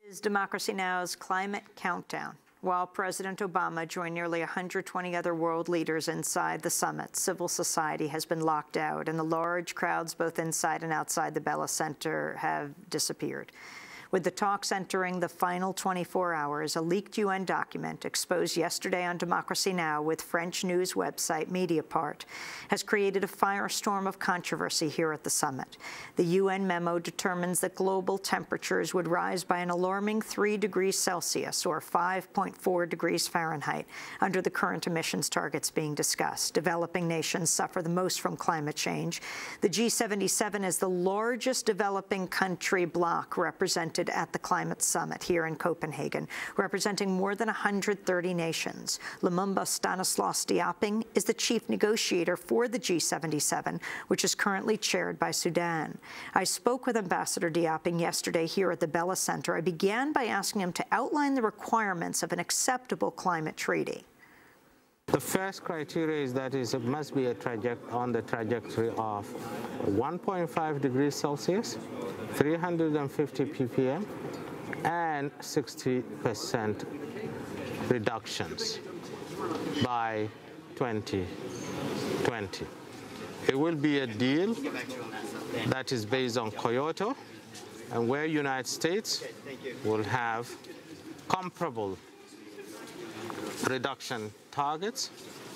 Is Democracy Now!'s Climate Countdown. While President Obama joined nearly 120 other world leaders inside the summit, civil society has been locked out, and the large crowds both inside and outside the Bella Center have disappeared. With the talks entering the final 24 hours, a leaked UN document exposed yesterday on Democracy Now! With French news website Mediapart has created a firestorm of controversy here at the summit. The UN memo determines that global temperatures would rise by an alarming 3 degrees Celsius, or 5.4 degrees Fahrenheit, under the current emissions targets being discussed. Developing nations suffer the most from climate change. The G-77 is the largest developing country bloc represented at the climate summit here in Copenhagen, representing more than 130 nations. Lumumba Stanislaus Di-Aping is the chief negotiator for the G77, which is currently chaired by Sudan. I spoke with Ambassador Di-Aping yesterday here at the Bella Center. I began by asking him to outline the requirements of an acceptable climate treaty. The first criteria is that it must be on the trajectory of 1.5 degrees Celsius, 350 ppm, and 60% reductions by 2020. It will be a deal that is based on Kyoto, and where United States will have comparable reduction targets,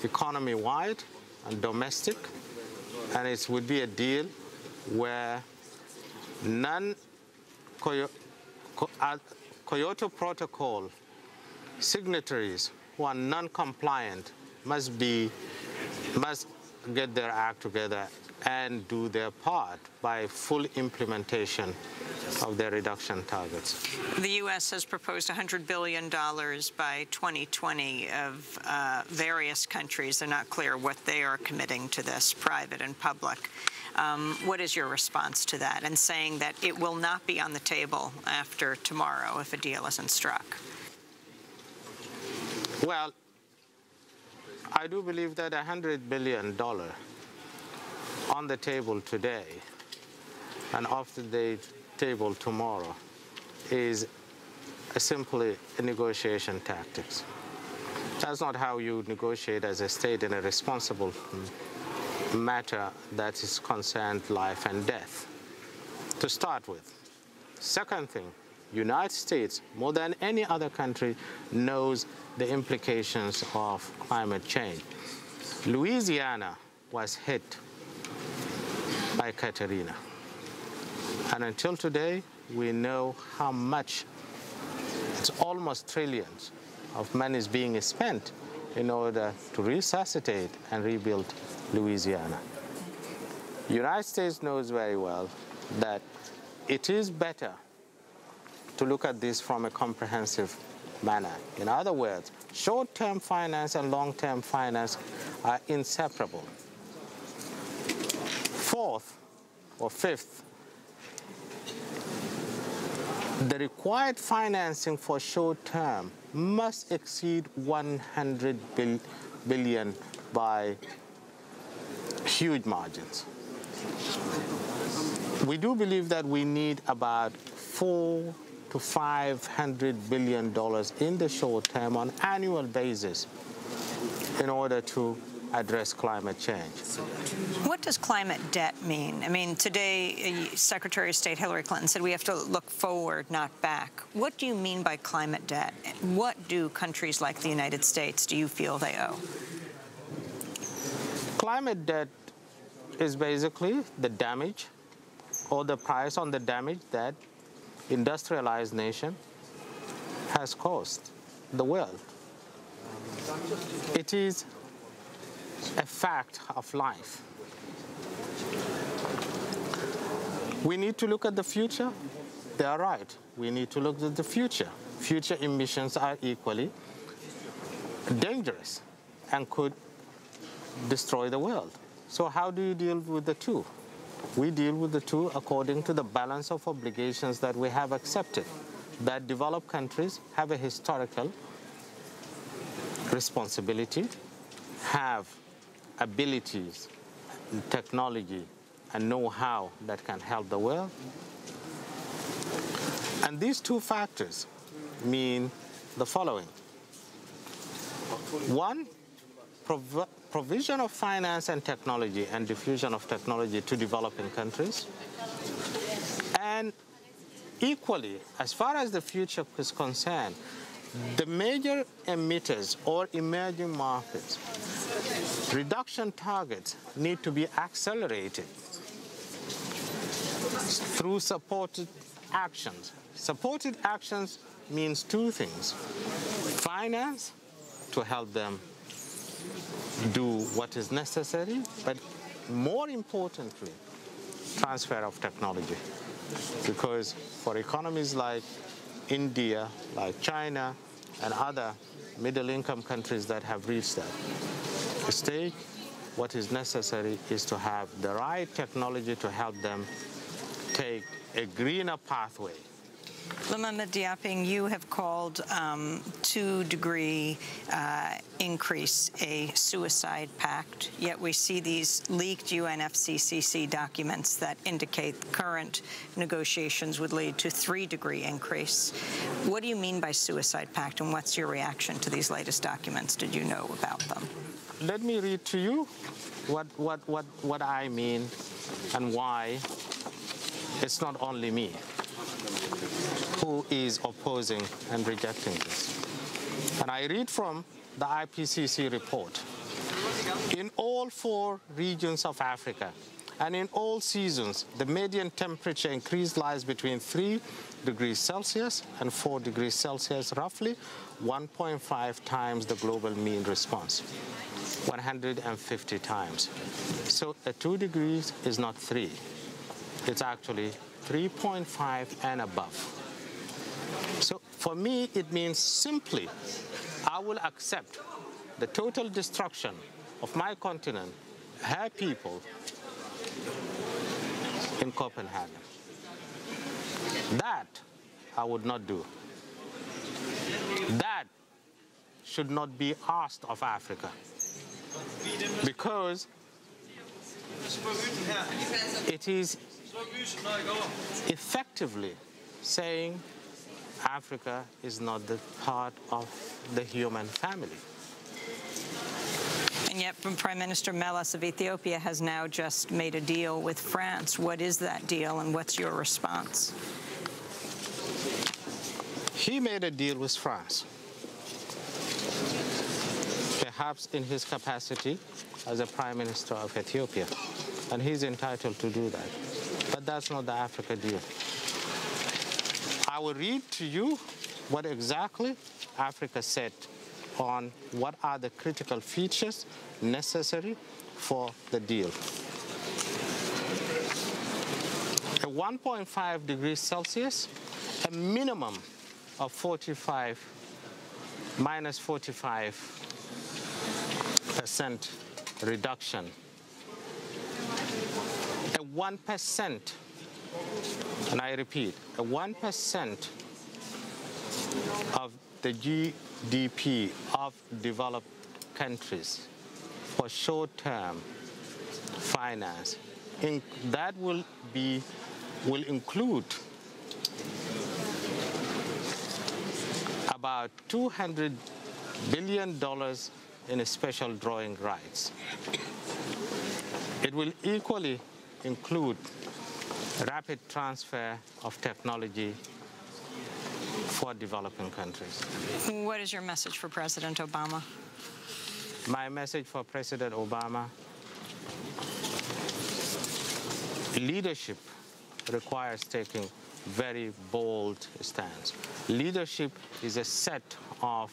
economy-wide and domestic, and it would be a deal where Kyoto Protocol signatories who are non-compliant must get their act together and do their part by full implementation of their reduction targets. The U.S. has proposed $100 billion by 2020 of various countries. They're not clear what they are committing to this, private and public. What is your response to that, and saying that it will not be on the table after tomorrow if a deal isn't struck? Well, I do believe that $100 billion on the table today and off the table tomorrow is simply a negotiation tactics. That's not how you negotiate as a state in a responsible matter that is concerned life and death, to start with. Second thing, United States, more than any other country, knows the implications of climate change. Louisiana was hit by Katrina. And until today, we know how much, it's almost trillions of money is being spent in order to resuscitate and rebuild Louisiana. The United States knows very well that it is better to look at this from a comprehensive manner. In other words, short-term finance and long-term finance are inseparable. Fourth or fifth, the required financing for short-term must exceed 100 billion by huge margins. We do believe that we need about $400 to $500 billion in the short term on an annual basis in order to address climate change. What does climate debt mean? I mean, today, Secretary of State Hillary Clinton said we have to look forward, not back. What do you mean by climate debt? What do countries like the United States, do you feel they owe? Climate debt is basically the damage or the price on the damage that industrialized nation has caused the world. It is a fact of life. We need to look at the future. They are right. We need to look at the future. Future emissions are equally dangerous and could destroy the world. So how do you deal with the two? We deal with the two according to the balance of obligations that we have accepted, that developed countries have a historical responsibility, have abilities, technology, and know-how that can help the world. And these two factors mean the following. One, provision of finance and technology and diffusion of technology to developing countries. And equally, as far as the future is concerned, the major emitters or emerging markets, reduction targets need to be accelerated through supported actions. Supported actions means two things: finance to help them do what is necessary, but more importantly, transfer of technology. Because for economies like India, like China, and other middle-income countries that have reached that stage, what is necessary is to have the right technology to help them take a greener pathway. Lumumba, Di-Aping, you have called 2-degree increase a suicide pact, yet we see these leaked UNFCCC documents that indicate current negotiations would lead to 3-degree increase. What do you mean by suicide pact, and what's your reaction to these latest documents? Did you know about them? Let me read to you what I mean and why it's not only me who is opposing and rejecting this. And I read from the IPCC report. In all 4 regions of Africa and in all seasons, the median temperature increase lies between 3 degrees Celsius and 4 degrees Celsius, roughly 1.5 times the global mean response, 150 times. So 2 degrees is not 3. It's actually 3.5 and above. So for me, it means simply I will accept the total destruction of my continent, her people, in Copenhagen. That I would not do. That should not be asked of Africa, because it is effectively saying Africa is not the part of the human family. And yet, Prime Minister Meles of Ethiopia has now just made a deal with France. What is that deal, and what's your response? He made a deal with France, perhaps in his capacity as a Prime Minister of Ethiopia, and he's entitled to do that. But that's not the Africa deal. I will read to you what exactly Africa said on what are the critical features necessary for the deal. A 1.5 degrees Celsius, a minimum of minus 45% reduction, a 1%, and I repeat, a 1% of the GDP of developed countries for short-term finance. That will include about $200 billion in special drawing rights. It will equally include rapid transfer of technology for developing countries. What is your message for President Obama? My message for President Obama: leadership requires taking very bold stance. Leadership is a set of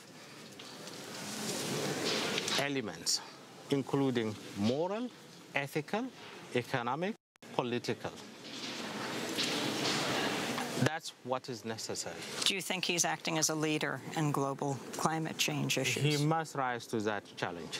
elements, including moral, ethical, economic, political. That's what is necessary. Do you think he's acting as a leader in global climate change issues? He must rise to that challenge.